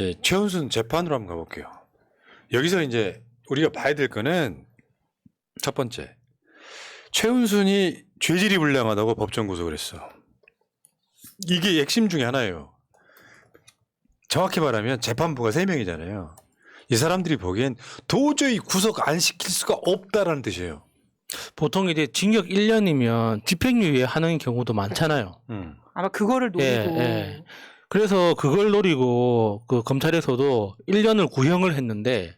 네, 최은순 재판으로 한번 가볼게요. 여기서 이제 우리가 봐야 될 거는 첫 번째, 최은순이 죄질이 불량하다고 법정 구속을 했어. 이게 핵심 중에 하나예요. 정확히 말하면 재판부가 3명이잖아요. 이 사람들이 보기엔 도저히 구속 안 시킬 수가 없다라는 뜻이에요. 보통 이제 징역 1년이면 집행유예 하는 경우도 많잖아요. 아마 그거를 노리고. 예. 그래서 그걸 노리고 그 검찰에서도 1년을 구형을 했는데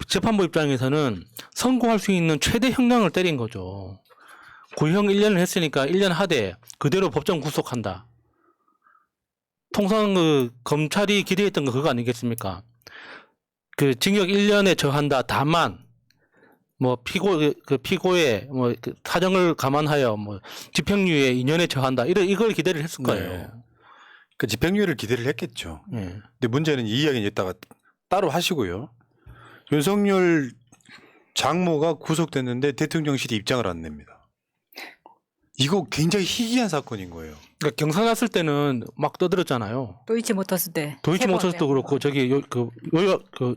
재판부 입장에서는 선고할 수 있는 최대 형량을 때린 거죠. 구형 1년을 했으니까 1년 하되 그대로 법정 구속한다. 통상 그 검찰이 기대했던 거 그거 아니겠습니까? 그 징역 1년에 처한다. 다만 뭐 피고의 뭐 그 사정을 감안하여 뭐 집행유예 2년에 처한다. 이걸 기대를 했을 거예요. 네. 그 집행유예를 기대를 했겠죠. 예. 근데 문제는 이 이야기는 이따가 따로 하시고요. 윤석열 장모가 구속됐는데 대통령실이 입장을 안 냅니다. 이거 굉장히 희귀한 사건인 거예요. 그러니까 경사 났을 때는 막 떠들었잖아요. 도이치모터스 때. 도이치모터스도 그렇고 저기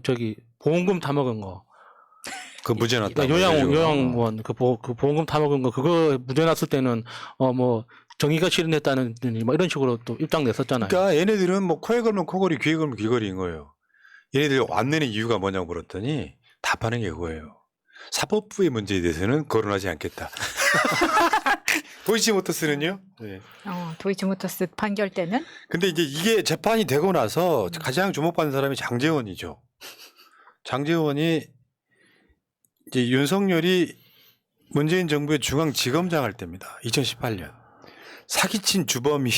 저기 보험금 다 먹은 거. 그 무죄 났다. 요양원 그 보험금 다 먹은 거 그거 무죄 났을 때는 뭐 정의가 실현됐다는 뭐 이런 식으로 또 입장 냈었잖아요. 그러니까 얘네들은 뭐 코에 걸면 코걸이, 귀에 걸면 귀걸이인 거예요. 얘네들이 안 내는 이유가 뭐냐고 물었더니 답하는 게 그거예요. 사법부의 문제에 대해서는 거론하지 않겠다. 도이치모터스는요? 네. 도이치모터스 판결 때는? 근데 이제 이게 재판이 되고 나서 가장 주목받는 사람이 장제원이죠. 장제원이 이제 윤석열이 문재인 정부의 중앙지검장 할 때입니다. 2018년. 사기친 주범인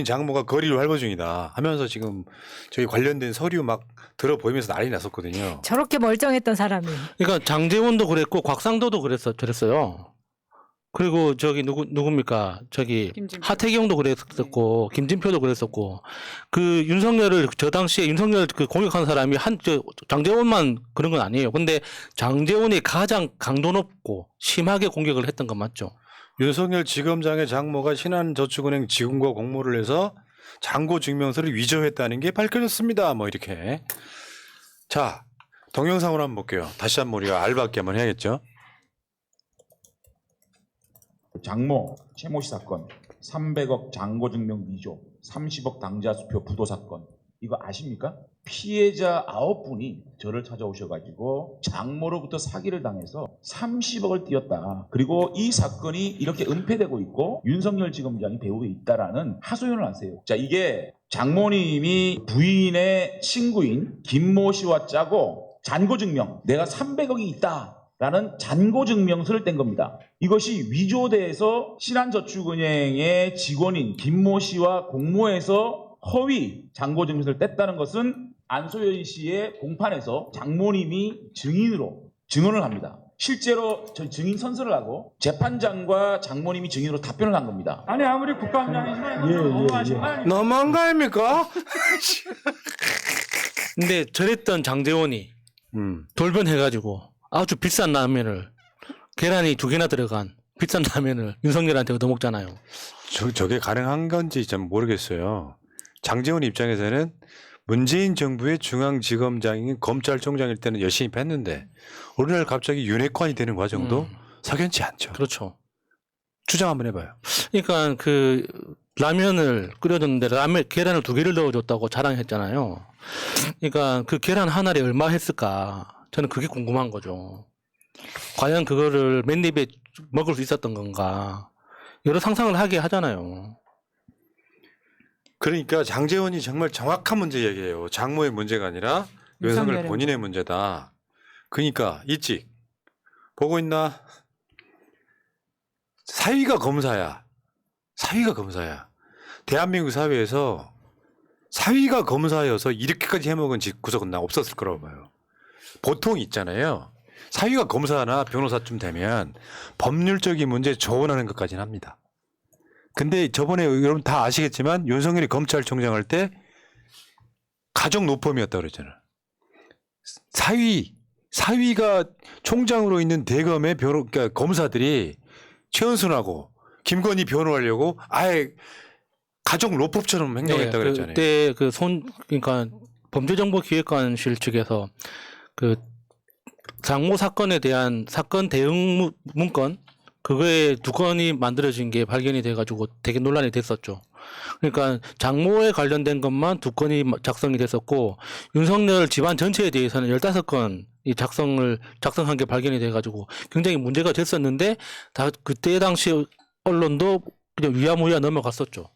장모가 거리를 활보 중이다 하면서 지금 저희 관련된 서류 막 들어 보이면서 난리 났었거든요. 저렇게 멀쩡했던 사람이. 그러니까 장제원도 그랬고 곽상도도 그랬어요. 그리고 저기 누굽니까? 저기 김진표. 하태경도 그랬었고 김진표도 그랬었고 그 윤석열을 저 당시에 윤석열 그 공격한 사람이 장제원만 그런 건 아니에요. 근데 장제원이 가장 강도 높고 심하게 공격을 했던 건 맞죠. 윤석열 지검장의 장모가 신한저축은행 직원과 공모를 해서 잔고 증명서를 위조했다는 게 밝혀졌습니다. 뭐 이렇게. 자, 동영상으로 한번 볼게요. 다시 한번 우리가 알받기 한번 해야겠죠. 장모 최모 씨 사건, 300억 잔고증명 위조, 30억 당자 수표 부도 사건, 이거 아십니까? 피해자 9분이 저를 찾아오셔가지고 장모로부터 사기를 당해서 30억을 띄었다. 그리고 이 사건이 이렇게 은폐되고 있고 윤석열 지검장이 배후에 있다라는 하소연을 하세요. 자, 이게 장모님이 부인의 친구인 김모 씨와 짜고 잔고증명, 내가 300억이 있다. 라는 잔고증명서를 뗀 겁니다. 이것이 위조돼서 신한저축은행의 직원인 김모 씨와 공모해서 허위 잔고증명서를 뗐다는 것은 안소연 씨의 공판에서 장모님이 증언을 합니다. 실제로 증인 선서를 하고 재판장과 장모님이 증인으로 답변을 한 겁니다. 아니 아무리 국감장이지만 너무하신 거 아니에요? 너무한 거 아닙니까? 근데 저랬던 장제원이 돌변해가지고 아주 비싼 라면을 계란이 2개나 들어간 비싼 라면을 윤석열한테 얻어먹잖아요. 저게 가능한 건지 참 모르겠어요. 장제원 입장에서는 문재인 정부의 중앙지검장인 검찰총장일 때는 열심히 뺐는데 오늘날 갑자기 윤핵관이 되는 과정도 석연치 않죠. 그렇죠. 주장 한번 해봐요. 그러니까 그 라면을 끓여줬는데 계란을 2개를 넣어줬다고 자랑했잖아요. 그러니까 그 계란 하나에 얼마 했을까? 저는 그게 궁금한 거죠. 과연 그거를 맨입에 먹을 수 있었던 건가? 여러 상상을 하게 하잖아요. 그러니까 장제원이 정말 정확한 문제 얘기해요. 장모의 문제가 아니라 윤석열 본인의 문제다. 그러니까 일찍 보고 있나? 사위가 검사야. 대한민국 사회에서 사위가 검사여서 이렇게까지 해먹은 구석은 나 없었을 거라고 봐요. 보통 있잖아요. 사위가 검사나 변호사쯤 되면 법률적인 문제 조언하는 것까지는 합니다. 근데 저번에 여러분 다 아시겠지만 윤석열이 검찰총장 할 때 가족 노펌이었다고 그랬잖아요. 사위가 총장으로 있는 대검의 그러니까 검사들이 최은순하고 김건희 변호하려고 아예 가족 로펌처럼 행동했다 그랬잖아요. 그때 그러니까 범죄정보기획관실 측에서 그 장모 사건에 대한 사건 대응 문건 그거에 2건이 만들어진 게 발견이 돼가지고 되게 논란이 됐었죠. 그러니까 장모에 관련된 것만 2건이 작성이 됐었고 윤석열 집안 전체에 대해서는 15건 이 작성한 게 발견이 돼가지고 굉장히 문제가 됐었는데 다 그때 당시 언론도 그냥 위야무야 넘어갔었죠.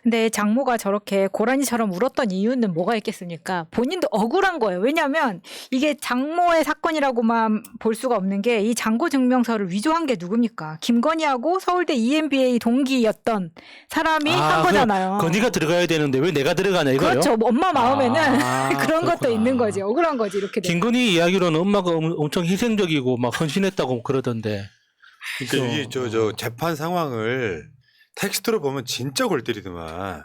근데 장모가 저렇게 고라니처럼 울었던 이유는 뭐가 있겠습니까? 본인도 억울한 거예요. 왜냐하면 이게 장모의 사건이라고만 볼 수가 없는 게 이 장고 증명서를 위조한 게 누굽니까? 김건희하고 서울대 EMBA 동기였던 사람이 한 거잖아요. 건의가 들어가야 되는데 왜 내가 들어가냐 이거요? 그렇죠. 뭐 엄마 마음에는 그런 것도 그렇구나. 있는 거지. 억울한 거지. 이렇게 되면. 김건희 이야기로는 엄마가 엄청 희생적이고 막 헌신했다고 그러던데. 그러니까 이게 저 재판 상황을 텍스트로 보면 진짜 골 때리더만.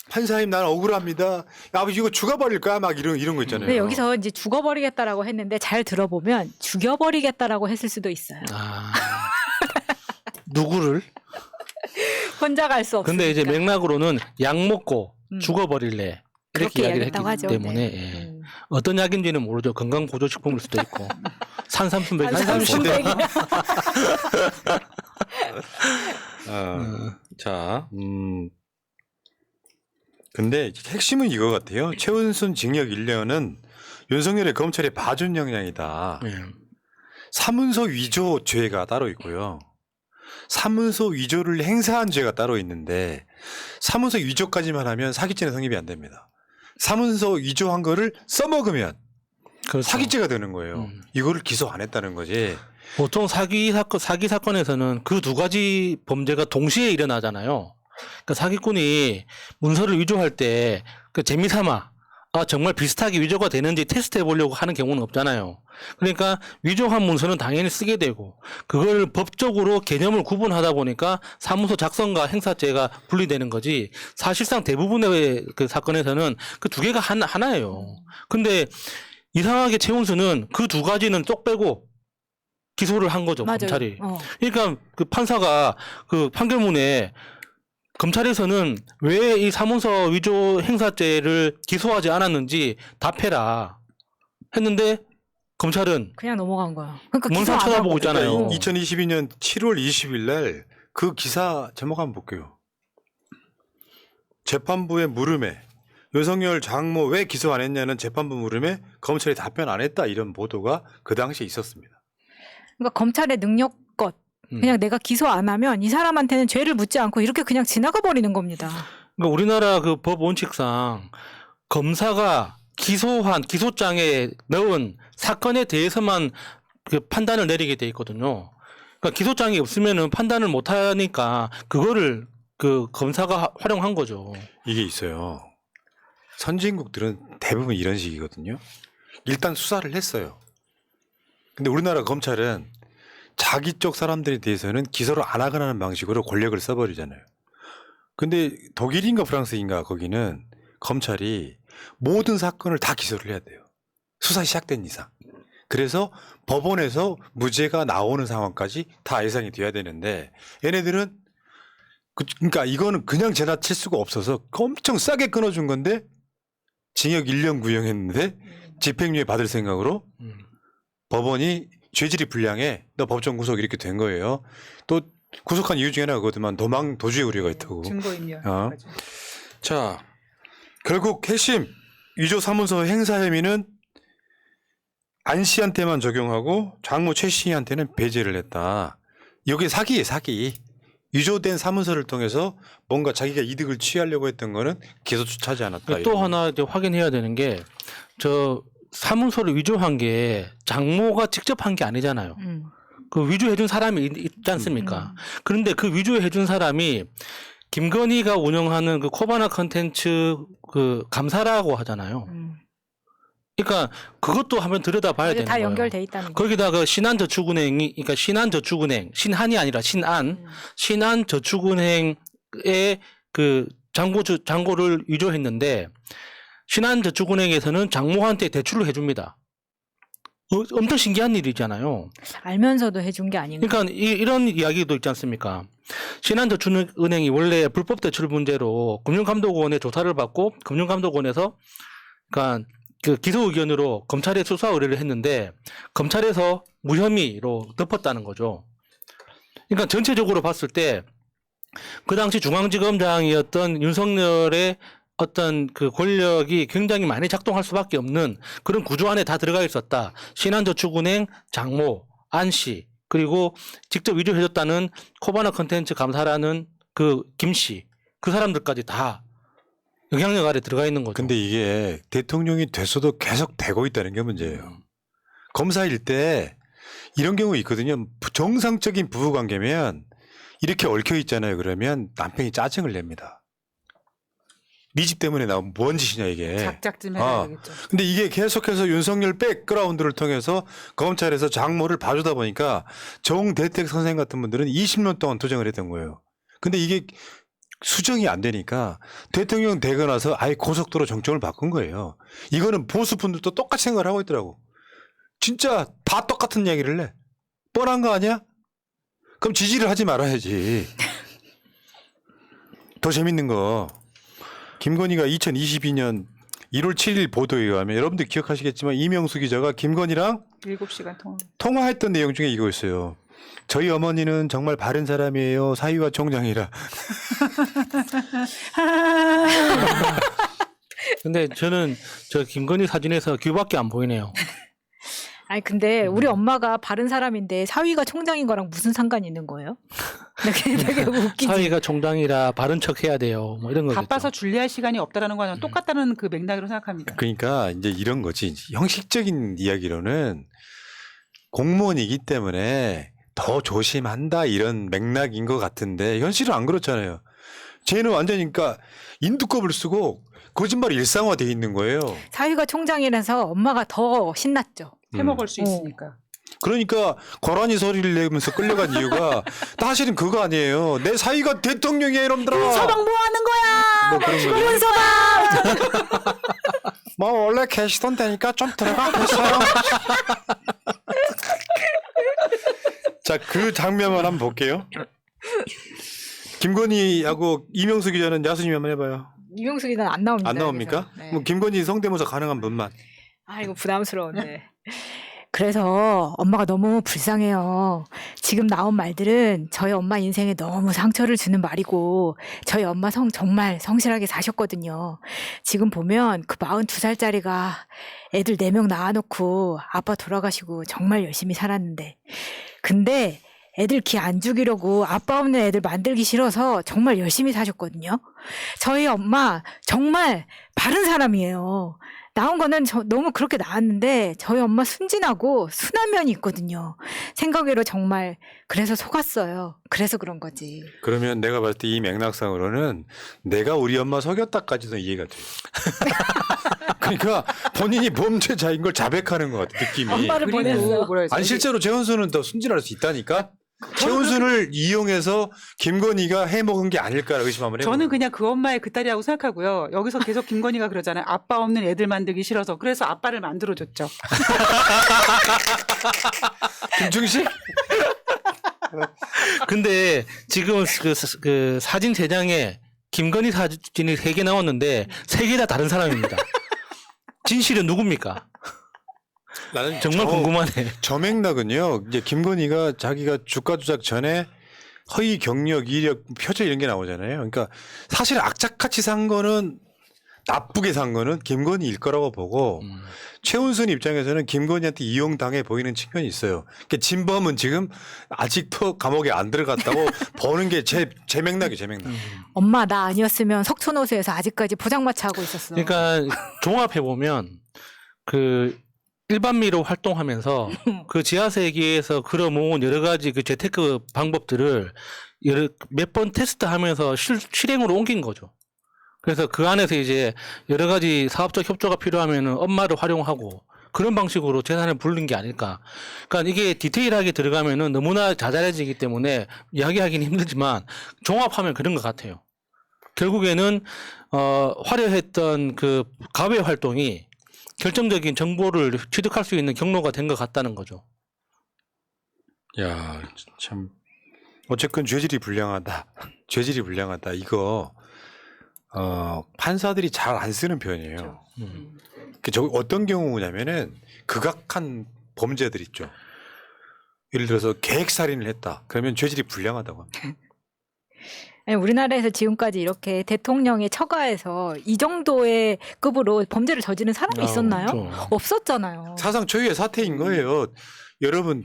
판사님 나는 억울합니다. 아버지 이거 죽어버릴까? 막 이런 거 있잖아요. 근데 여기서 이제 죽어버리겠다라고 했는데 잘 들어보면 죽여버리겠다라고 했을 수도 있어요. 누구를? 혼자 갈 수 없으니까. 근데 이제 맥락으로는 약 먹고 음. 죽어버릴래. 그렇게 이렇게 이야기를 했기 이야기했다고 하죠. 때문에 네. 예. 어떤 약인지는 모르죠. 건강보조식품일 수도 있고 산삼순백일 수도 있고. 산삼순백이. 자, 근데 핵심은 이거 같아요. 최은순 징역 1년은 윤석열의 검찰의 봐준 역량이다. 예. 사문서 위조 죄가 따로 있고요. 사문서 위조를 행사한 죄가 따로 있는데 사문서 위조까지만 하면 사기죄는 성립이 안 됩니다. 사문서 위조한 거를 써먹으면 그렇죠. 사기죄가 되는 거예요. 이거를 기소 안 했다는 거지. 보통 사기 사건에서는 그 2가지 범죄가 동시에 일어나잖아요. 그러니까 사기꾼이 문서를 위조할 때 그 재미삼아 정말 비슷하게 위조가 되는지 테스트해 보려고 하는 경우는 없잖아요. 그러니까 위조한 문서는 당연히 쓰게 되고 그걸 법적으로 개념을 구분하다 보니까 사무소 작성과 행사죄가 분리되는 거지 사실상 대부분의 그 사건에서는 그 2개가 하나예요. 근데 이상하게 최은수는 그 2가지는 쏙 빼고 기소를 한 거죠. 맞아요. 검찰이. 그러니까 그 판사가 그 판결문에 검찰에서는 왜 이 사문서 위조 행사죄를 기소하지 않았는지 답해라 했는데 검찰은 그냥 넘어간 거야. 그러니까 문서 기소 안 쳐다보고 하고. 있잖아요. 어. 2022년 7월 20일 날 그 기사 제목 한번 볼게요. 재판부의 물음에 윤석열 장모 왜 기소 안 했냐는 재판부 물음에 검찰이 답변 안 했다 이런 보도가 그 당시에 있었습니다. 그러니까 검찰의 능력껏 그냥 내가 기소 안 하면 이 사람한테는 죄를 묻지 않고 이렇게 그냥 지나가 버리는 겁니다. 그러니까 우리나라 그 법 원칙상 검사가 기소한 기소장에 넣은 사건에 대해서만 그 판단을 내리게 돼 있거든요. 그러니까 기소장이 없으면은 판단을 못 하니까 그거를 그 검사가 활용한 거죠. 이게 있어요. 선진국들은 대부분 이런 식이거든요. 일단 수사를 했어요. 근데 우리나라 검찰은 자기 쪽 사람들에 대해서는 기소를 안 하거나 하는 방식으로 권력을 써버리잖아요. 근데 독일인가 프랑스인가 거기는 검찰이 모든 사건을 다 기소를 해야 돼요. 수사 시작된 이상. 그래서 법원에서 무죄가 나오는 상황까지 다 예상이 돼야 되는데 얘네들은 그러니까 이거는 그냥 지나칠 수가 없어서 엄청 싸게 끊어준 건데 징역 1년 구형했는데 집행유예 받을 생각으로 법원이 죄질이 불량해 너 법정 구속 이렇게 된 거예요. 또 구속한 이유 중에 하나가 그거지만 도망 도주의 우려가 있다고. 증거인멸. 자, 결국 핵심 위조 사문서 행사 혐의는 안 씨한테만 적용하고 장모 최 씨한테는 배제를 했다. 여기 사기예요, 사기. 위조된 사문서를 통해서 뭔가 자기가 이득을 취하려고 했던 거는 기소조차하지 않았다. 또 하나 이제 확인해야 되는 게 저 사문서를 위조한 게 장모가 직접 한 게 아니잖아요. 그 위조해준 사람이 있지 않습니까? 그런데 그 위조해준 사람이 김건희가 운영하는 그 코바나 컨텐츠 그 감사라고 하잖아요. 그러니까 그것도 한번 들여다봐야 되는 다 거예요. 연결돼 있다는 거. 거기다가 신한저축은행이 그러니까 신한저축은행 신한이 아니라 신한저축은행의 그 장고를 위조했는데 신한저축은행에서는 장모한테 대출을 해줍니다. 엄청 신기한 일이잖아요. 알면서도 해준 게 아닌가. 그러니까 이런 이야기도 있지 않습니까? 신한저축은행이 원래 불법 대출 문제로 금융감독원의 조사를 받고 금융감독원에서 그러니까 그 기소 의견으로 검찰에 수사 의뢰를 했는데 검찰에서 무혐의로 덮었다는 거죠. 그러니까 전체적으로 봤을 때 그 당시 중앙지검장이었던 윤석열의 어떤 그 권력이 굉장히 많이 작동할 수밖에 없는 그런 구조 안에 다 들어가 있었다. 신한저축은행 장모, 안씨, 그리고 직접 위조해줬다는 코바나 컨텐츠 감사라는 그 김씨, 그 사람들까지 다 영향력 아래 들어가 있는 거죠. 근데 이게 대통령이 됐어도 계속 되고 있다는 게 문제예요. 검사일 때 이런 경우 있거든요. 정상적인 부부 관계면 이렇게 얽혀 있잖아요. 그러면 남편이 짜증을 냅니다. 네 집 때문에 나 뭔 짓이냐 이게. 작작 좀 해야 되겠죠. 근데 이게 계속해서 윤석열 백그라운드를 통해서 검찰에서 장모를 봐주다 보니까 정대택 선생 같은 분들은 20년 동안 투쟁을 했던 거예요. 근데 이게 수정이 안 되니까 대통령 되고 나서 아예 고속도로 정점을 바꾼 거예요. 이거는 보수분들도 똑같이 생각을 하고 있더라고. 진짜 다 똑같은 얘기를 해. 뻔한 거 아니야? 그럼 지지를 하지 말아야지. 더 재밌는 거. 김건희가 2022년 1월 7일 보도에 의하면 여러분들 기억하시겠지만 이명수 기자가 김건희랑 7시간 통화. 통화했던 내용 중에 이거 있어요. 저희 어머니는 정말 바른 사람이에요. 사위와 총장이라. 근데 저는 저 김건희 사진에서 귀밖에 안 보이네요. 아니 근데 우리 엄마가 바른 사람인데 사위가 총장인 거랑 무슨 상관이 있는 거예요? 되게 웃기지. 사위가 총장이라 바른 척 해야 돼요. 뭐 이런 거죠. 바빠서 준비할 시간이 없다라는 거는 똑같다는 그 맥락으로 생각합니다. 그러니까 이제 이런 거지. 형식적인 이야기로는 공무원이기 때문에 더 조심한다 이런 맥락인 것 같은데 현실은 안 그렇잖아요. 쟤는 완전히 그러니까 인두껍을 쓰고 거짓말이 일상화되어 있는 거예요. 사위가 총장이라서 엄마가 더 신났죠. 해먹을 수 있으니까. 그러니까 고라니 소리를 내면서 끌려간 이유가 사실은 그거 아니에요. 내 사위가 대통령이야 이놈들아. 서방 뭐 하는 거야? 뭐 그런 거죠. 문서방. 뭐 원래 계시던 데니까 좀 들어가 보세요. 자, 그 장면만 한번 볼게요. 김건희하고 이명수 기자는 야수님 한번 해봐요. 이명수 기자는 안 나옵니다. 안 나옵니까? 여기서. 네. 뭐 김건희 성대모사 가능한 분만. 아 이거 부담스러운데. 그래서 엄마가 너무 불쌍해요. 지금 나온 말들은 저희 엄마 인생에 너무 상처를 주는 말이고 저희 엄마 정말 성실하게 사셨거든요. 지금 보면 그 42살짜리가 애들 4명 낳아놓고 아빠 돌아가시고 정말 열심히 살았는데 근데 애들 기 안 죽이려고 아빠 없는 애들 만들기 싫어서 정말 열심히 사셨거든요. 저희 엄마 정말 바른 사람이에요. 나온 거는 너무 그렇게 나왔는데 저희 엄마 순진하고 순한 면이 있거든요. 생각외로 정말 그래서 속았어요. 그래서 그런 거지. 그러면 내가 봤을 때 이 맥락상으로는 내가 우리 엄마 속였다까지도 이해가 돼요. 그러니까 본인이 범죄자인 걸 자백하는 것 같아 느낌이. 엄마를 보냈어. 뭐라 해야 아니 되지? 실제로 재원수는 더 순진할 수 있다니까. 최은순을 이용해서 김건희가 해먹은 게 아닐까라고 의심 한번 해봐요. 저는 그냥 그 엄마의 그 딸이라고 생각하고요. 여기서 계속 김건희가 그러잖아요. 아빠 없는 애들 만들기 싫어서. 그래서 아빠를 만들어줬죠. 김충식? 근데 지금 그 사진 3장에 김건희 사진이 3개 나왔는데 3개 다 다른 사람입니다. 진실은 누굽니까? 나는 정말 궁금하네. 저 맥락은요. 이제 김건희가 자기가 주가 조작 전에 허위 경력, 이력, 표절 이런 게 나오잖아요. 그러니까 사실 악착같이 산 거는 나쁘게 산 거는 김건희일 거라고 보고 최은순 입장에서는 김건희한테 이용당해 보이는 측면이 있어요. 그러니까 진범은 지금 아직도 감옥에 안 들어갔다고 보는 게 제 맥락이에요. 제 맥락. 엄마 나 아니었으면 석촌호수에서 아직까지 포장마차 하고 있었어. 그러니까 종합해 보면 그 일반미로 활동하면서 그 지하세계에서 걸어모은 여러 가지 그 재테크 방법들을 몇 번 테스트하면서 실행으로 옮긴 거죠. 그래서 그 안에서 이제 여러 가지 사업적 협조가 필요하면은 엄마를 활용하고 그런 방식으로 재산을 불린 게 아닐까. 그러니까 이게 디테일하게 들어가면은 너무나 자잘해지기 때문에 이야기하기는 힘들지만 종합하면 그런 것 같아요. 결국에는 화려했던 그 가외 활동이 결정적인 정보를 취득할 수 있는 경로가 된 것 같다는 거죠. 야, 참 어쨌건 죄질이 불량하다. 죄질이 불량하다. 이거 판사들이 잘 안 쓰는 표현이에요. 저 어떤 경우냐면은 극악한 범죄들 있죠. 예를 들어서 계획살인을 했다. 그러면 죄질이 불량하다고 합니다. 아니, 우리나라에서 지금까지 이렇게 대통령의 처가에서 이 정도의 급으로 범죄를 저지른 사람이 있었나요? 그렇죠. 없었잖아요. 사상 초유의 사태인 거예요. 여러분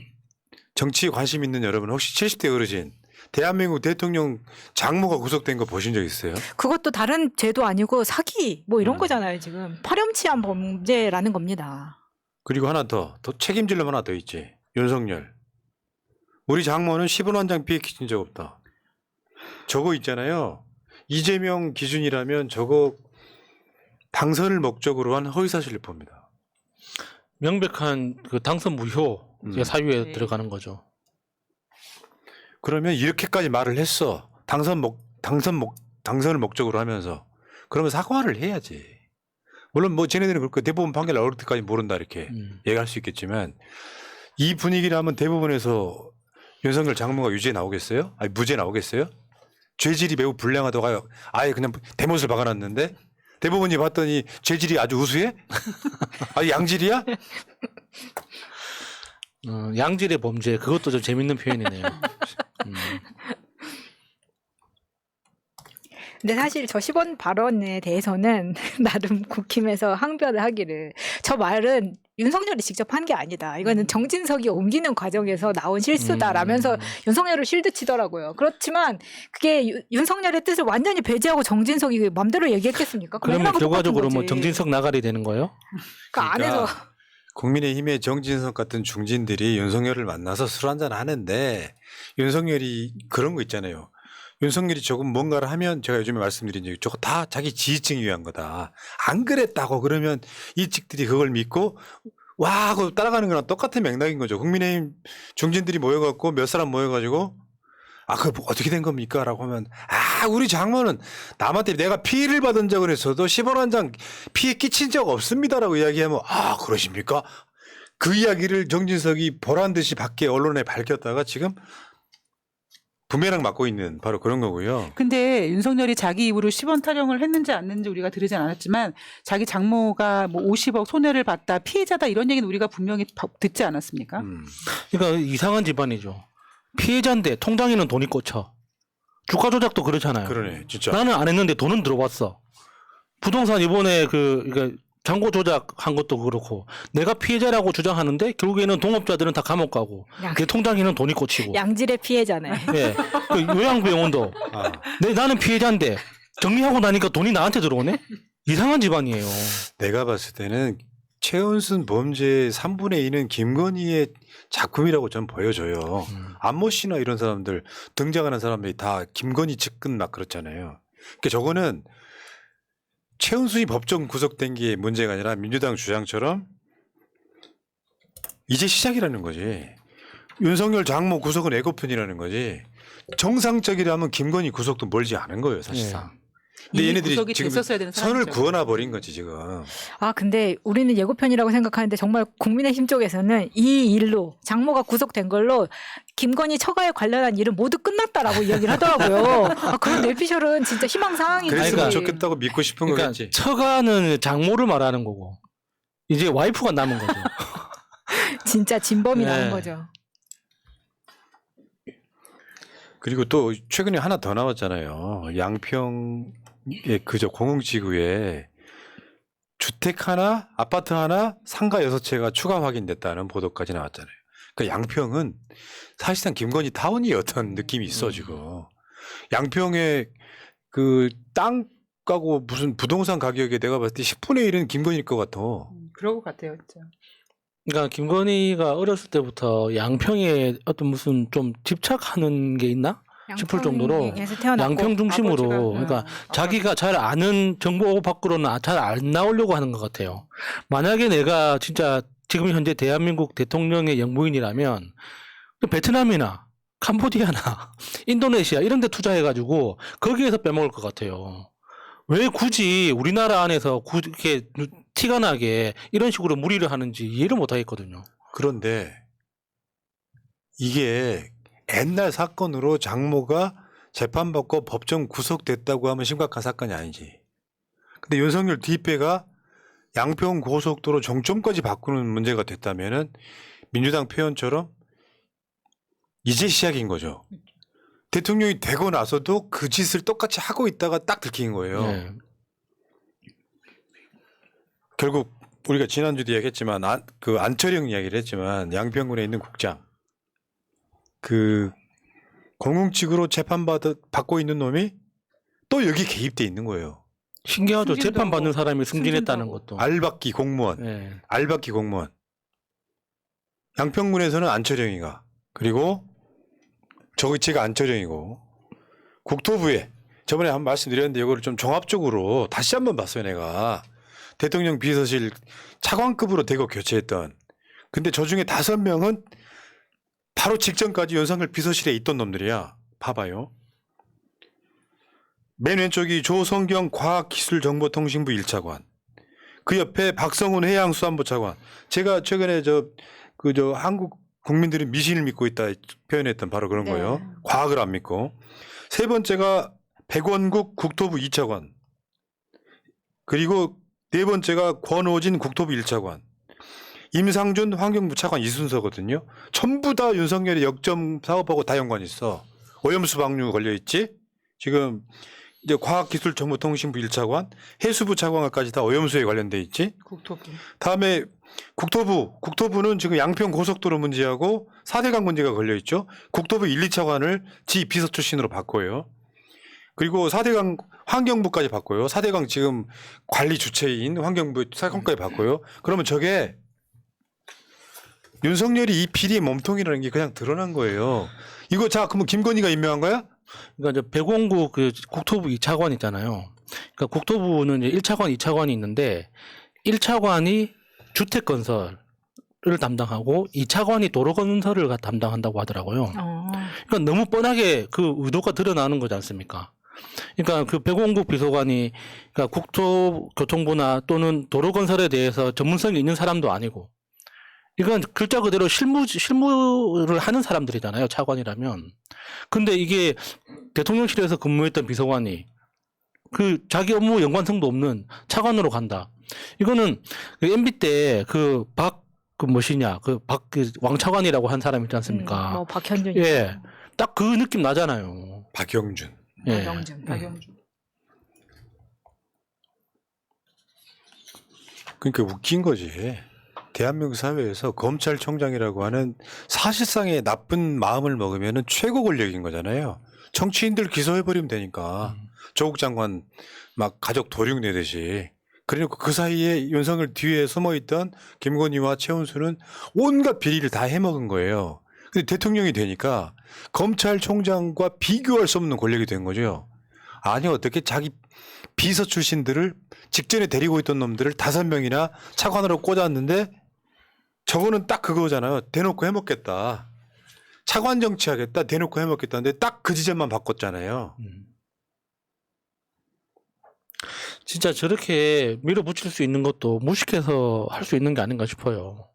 정치에 관심 있는 여러분 혹시 70대 어르신 대한민국 대통령 장모가 구속된 거 보신 적 있어요? 그것도 다른 죄도 아니고 사기 뭐 이런 거잖아요. 지금 파렴치한 범죄라는 겁니다. 그리고 하나 더 책임질 놈 하나 더 있지. 윤석열. 우리 장모는 10원 한 장 피해 끼친 적 없다. 저거 있잖아요. 이재명 기준이라면 저거 당선을 목적으로 한 허위사실 유포입니다. 명백한 그 당선 무효 사유에 네. 들어가는 거죠. 그러면 이렇게까지 말을 했어. 당선을 목적으로 하면서. 그러면 사과를 해야지. 물론 뭐 쟤네들은 그렇고 대법원 판결 나올 때까지 모른다 이렇게 얘기할 수 있겠지만 이 분위기라면 대법원에서 윤석열 장모가 유죄 나오겠어요? 아니 무죄 나오겠어요? 죄질이 매우 불량하다고 아예 그냥 대못을 박아놨는데 대법원이 봤더니 죄질이 아주 우수해? 아 양질이야? 양질의 범죄 그것도 좀 재밌는 표현이네요. 근데 사실 저 10원 발언에 대해서는 나름 국힘에서 항변을 하기를 저 말은 윤석열이 직접 한 게 아니다. 이거는 정진석이 옮기는 과정에서 나온 실수다라면서 윤석열을 실드 치더라고요. 그렇지만 그게 윤석열의 뜻을 완전히 배제하고 정진석이 맘대로 얘기했겠습니까? 그러면 맥락은 똑같은 결과적으로 뭐 거지. 정진석 나가리 되는 거예요? 그 안에서 국민의힘의 정진석 같은 중진들이 윤석열을 만나서 술 한잔 하는데 윤석열이 그런 거 있잖아요. 윤석열이 조금 뭔가를 하면 제가 요즘에 말씀드린 적이 저거 다 자기 지지층 위한 거다. 안 그랬다고 그러면 이 측들이 그걸 믿고 와 하고 따라가는 거랑 똑같은 맥락인 거죠. 국민의힘 중진들이 모여갖고 몇 사람 모여가지고 아 그거 어떻게 된 겁니까? 라고 하면 아 우리 장모는 남한테 내가 피해를 받은 적은 있어도 10원 한 장 피해 끼친 적 없습니다라고 이야기하면 아 그러십니까? 그 이야기를 정진석이 보란 듯이 밖에 언론에 밝혔다가 지금 부메랑 맞고 있는 바로 그런 거고요. 근데 윤석열이 자기 입으로 10원 타령을 했는지 안 했는지 우리가 들으진 않았지만 자기 장모가 뭐 50억 손해를 봤다 피해자다 이런 얘기는 우리가 분명히 듣지 않았습니까? 그러니까 이상한 집안이죠. 피해자인데 통장에는 돈이 꽂혀. 주가 조작도 그렇잖아요. 그러네 진짜. 나는 안 했는데 돈은 들어왔어. 부동산 이번에 그러니까 잔고 조작한 것도 그렇고 내가 피해자라고 주장하는데 결국에는 동업자들은 다 감옥 가고 내 통장에는 돈이 꽂히고. 양질의 피해자네. 예. 그 요양병원도 아. 나는 피해자인데 정리하고 나니까 돈이 나한테 들어오네. 이상한 집안이에요. 내가 봤을 때는 최은순 범죄의 3분의 2는 김건희의 작품이라고 전 보여져요. 안모 씨나 이런 사람들 등장하는 사람들이 다 김건희 측근 막 그렇잖아요. 그러니까 저거는 최은순이 법정 구속된 게 문제가 아니라 민주당 주장처럼 이제 시작이라는 거지. 윤석열 장모 구속은 예고편이라는 거지. 정상적이라면 김건희 구속도 멀지 않은 거예요 사실상. 근데 이미 얘네들이 구속이 지금 됐었어야 되는 선을 사람이죠. 그어놔 버린 거지 지금. 아 근데 우리는 예고편이라고 생각하는데 정말 국민의힘 쪽에서는 이 일로 장모가 구속된 걸로 김건희 처가에 관련한 일은 모두 끝났다라고 이야기를 하더라고요. 아, 그런 뇌피셜은 진짜 희망사항이지. 그랬으면 그러니까- 좋겠다고 믿고 싶은 그러니까 거겠지. 처가는 장모를 말하는 거고 이제 와이프가 남은 거죠. 진짜 진범이 네. 나는 거죠. 그리고 또 최근에 하나 더 나왔잖아요. 양평의 그저 공흥지구에 주택 하나, 아파트 하나, 상가 6채가 추가 확인됐다는 보도까지 나왔잖아요. 그러니까 양평은 사실상 김건희 타운이었던 느낌이 있어 지금. 양평의 그 땅하고 무슨 부동산 가격에 내가 봤을 때 10분의 1은 김건희일 것 같아. 그럴 것 같아요, 진짜. 그러니까 김건희가 어렸을 때부터 양평에 어떤 무슨 좀 집착하는 게 있나 싶을 정도로 양평에서 태어났고 양평 중심으로 아버지가, 그러니까 자기가 잘 아는 정보 밖으로는 잘 안 나오려고 하는 것 같아요. 만약에 내가 진짜 지금 현재 대한민국 대통령의 영부인이라면 베트남이나 캄보디아나 인도네시아 이런 데 투자해가지고 거기에서 빼먹을 것 같아요. 왜 굳이 우리나라 안에서 이렇게 티가 나게 이런 식으로 무리를 하는지 이해를 못 하겠거든요. 그런데 이게 옛날 사건으로 장모가 재판받고 법정 구속됐다고 하면 심각한 사건이 아니지. 근데 윤석열 뒷배가 양평 고속도로 정점까지 바꾸는 문제가 됐다면은 민주당 표현처럼 이제 시작인 거죠. 대통령이 되고 나서도 그 짓을 똑같이 하고 있다가 딱 들킨 거예요. 네. 결국 우리가 지난주도 이야기했지만 그 안철영 이야기를 했지만 양평군에 있는 국장 그 공공직으로 재판받고 있는 놈이 또 여기 개입돼 있는 거예요. 신기하죠. 승진도 재판 받는 하고, 사람이 승진했다는 승진도 것도. 알박기 공무원, 네. 알박기 공무원. 양평군에서는 안철영이가 그리고 저기치가 안철영이고 국토부에 저번에 한번 말씀드렸는데 이거를 좀 종합적으로 다시 한번 봤어요. 내가 대통령 비서실 차관급으로 대거 교체했던. 근데 저 중에 5명은 바로 직전까지 윤석열 비서실에 있던 놈들이야. 봐봐요. 맨 왼쪽이 조성경 과학기술정보통신부 1차관. 그 옆에 박성훈 해양수산부 차관. 제가 최근에 한국 국민들이 미신을 믿고 있다 표현했던 바로 그런 네. 거예요. 과학을 안 믿고. 세 번째가 백원국 국토부 2차관. 그리고 네 번째가 권오진 국토부 1차관. 임상준 환경부 차관 이 순서거든요. 전부 다 윤석열의 역점 사업하고 다 연관이 있어. 오염수 방류 걸려 있지. 지금 이제 과학기술정보통신부 1차관, 해수부 차관까지 다 오염수에 관련돼 있지. 국토부. 다음에 국토부는 지금 양평 고속도로 문제하고 4대강 문제가 걸려 있죠. 국토부 1, 2차관을 지 비서 출신으로 바꿔요. 그리고 4대강 환경부까지 바꿔요. 4대강 지금 관리 주체인 환경부 사건까지 바꿔요. 그러면 저게 윤석열이 이 비리의 몸통이라는 게 그냥 드러난 거예요. 이거 자 그러면 김건희가 임명한 거야? 그러니까 이제 백원국 그 국토부 2차관 있잖아요. 그러니까 국토부는 이제 1차관, 2차관이 있는데 1차관이 주택 건설을 담당하고 2차관이 도로 건설을 담당한다고 하더라고요. 그러니까 너무 뻔하게 그 의도가 드러나는 거지 않습니까? 그러니까 그 백원국 비서관이 그러니까 국토교통부나 또는 도로 건설에 대해서 전문성이 있는 사람도 아니고 이건 글자 그대로 실무를 하는 사람들이잖아요. 차관이라면. 근데 이게 대통령실에서 근무했던 비서관이 그 자기 업무 연관성도 없는 차관으로 간다. 이거는 그 MB 때 그 왕차관이라고 한 사람 있지 않습니까? 뭐 박현준. 예. 딱 그 느낌 나잖아요. 박영준. 예. 박영준. 그러니까 웃긴 거지. 대한민국 사회에서 검찰총장이라고 하는 사실상의 나쁜 마음을 먹으면 최고 권력인 거잖아요. 정치인들 기소해버리면 되니까. 조국 장관 막 가족 도륙 내듯이. 그러니까 그 사이에 윤석열 뒤에 숨어있던 김건희와 최은수는 온갖 비리를 다 해먹은 거예요. 근데 대통령이 되니까 검찰총장과 비교할 수 없는 권력이 된 거죠. 아니 어떻게 자기 비서 출신들을 직전에 데리고 있던 놈들을 5명이나 차관으로 꽂았는데 저거는 딱 그거잖아요. 대놓고 해먹겠다. 차관 정치하겠다. 대놓고 해먹겠다는데 딱 그 지점만 바꿨잖아요. 진짜 저렇게 밀어붙일 수 있는 것도 무식해서 할 수 있는 게 아닌가 싶어요.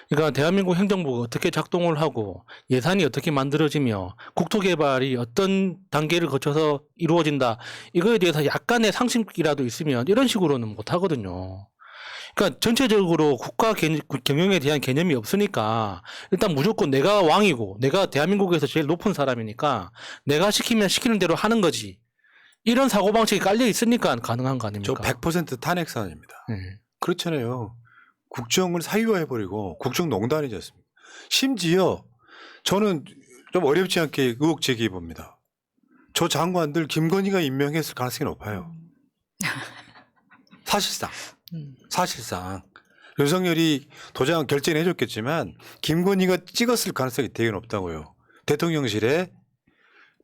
그러니까 대한민국 행정부가 어떻게 작동을 하고 예산이 어떻게 만들어지며 국토개발이 어떤 단계를 거쳐서 이루어진다. 이거에 대해서 약간의 상식이라도 있으면 이런 식으로는 못 하거든요. 그러니까 전체적으로 국가 경영에 대한 개념이 없으니까 일단 무조건 내가 왕이고 내가 대한민국에서 제일 높은 사람이니까 내가 시키면 시키는 대로 하는 거지. 이런 사고방식이 깔려 있으니까 가능한 거 아닙니까? 저 100% 탄핵사안입니다. 네. 그렇잖아요. 국정을 사유화해버리고 국정농단이지 않습니까? 심지어 저는 좀 어렵지 않게 의혹 제기해 봅니다. 저 장관들 김건희가 임명했을 가능성이 높아요. 사실상 윤석열이 도장 결정해 줬겠지만 김건희가 찍었을 가능성이 되게 높다고요. 대통령실에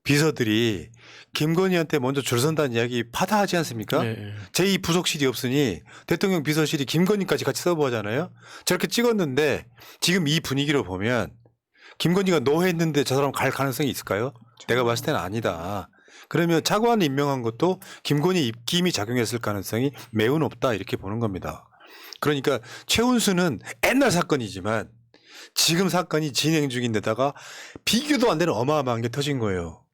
비서들이 김건희한테 먼저 줄 선다는 이야기 파다하지 않습니까? 네. 제2부속실이 없으니 대통령 비서실이 김건희까지 같이 서버하잖아요. 저렇게 찍었는데 지금 이 분위기로 보면 김건희가 노했는데 저 사람 갈 가능성이 있을까요? 내가 봤을 때는 아니다. 그러면 차관 임명한 것도 김건희 입김이 작용했을 가능성이 매우 높다 이렇게 보는 겁니다. 그러니까 최은수는 옛날 사건이지만 지금 사건이 진행 중인데다가 비교도 안 되는 어마어마한 게 터진 거예요.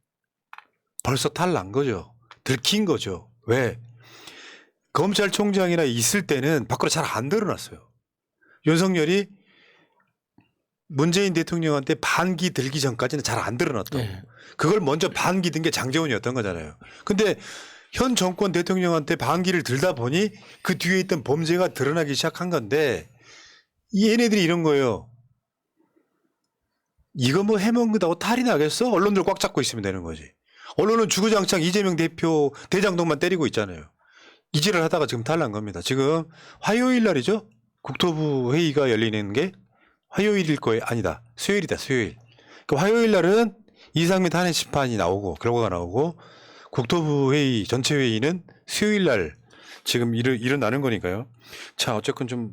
벌써 탈난 거죠. 들킨 거죠. 왜? 검찰총장이나 있을 때는 밖으로 잘 안 드러났어요. 윤석열이 문재인 대통령한테 반기 들기 전까지는 잘 안 드러났다고. 네. 그걸 먼저 반기 든 게 장제원이었던 거잖아요. 근데 현 정권 대통령한테 반기를 들다 보니 그 뒤에 있던 범죄가 드러나기 시작한 건데 얘네들이 이런 거예요. 이거 뭐 해먹는다고 탈이 나겠어? 언론들 꽉 잡고 있으면 되는 거지. 언론은 주구장창 이재명 대표 대장동만 때리고 있잖아요. 이질을 하다가 지금 탈난 겁니다. 지금 화요일 날이죠? 국토부 회의가 열리는 게 화요일일 거예요. 아니다. 수요일이다. 수요일. 그 화요일 날은 이상민 탄핵 심판이 나오고 결과가 나오고 국토부 회의 전체 회의는 수요일 날 지금 일어나는 거니까요. 자, 어쨌건 좀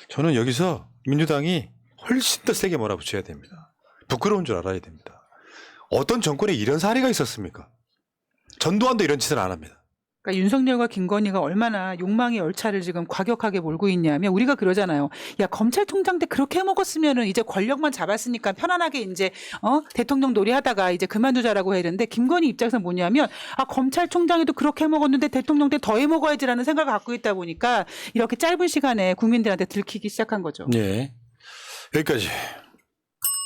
저는 여기서 민주당이 훨씬 더 세게 몰아붙여야 됩니다. 부끄러운 줄 알아야 됩니다. 어떤 정권에 이런 사례가 있었습니까? 전두환도 이런 짓을 안 합니다. 그러니까 윤석열과 김건희가 얼마나 욕망의 열차를 지금 과격하게 몰고 있냐면 우리가 그러잖아요. 야, 검찰총장 때 그렇게 해먹었으면은 이제 권력만 잡았으니까 편안하게 이제 대통령 놀이하다가 이제 그만두자라고 해야 되는데 김건희 입장에서 뭐냐면 아, 검찰총장에도 그렇게 해먹었는데 대통령 때 더 해먹어야지라는 생각을 갖고 있다 보니까 이렇게 짧은 시간에 국민들한테 들키기 시작한 거죠. 예. 여기까지.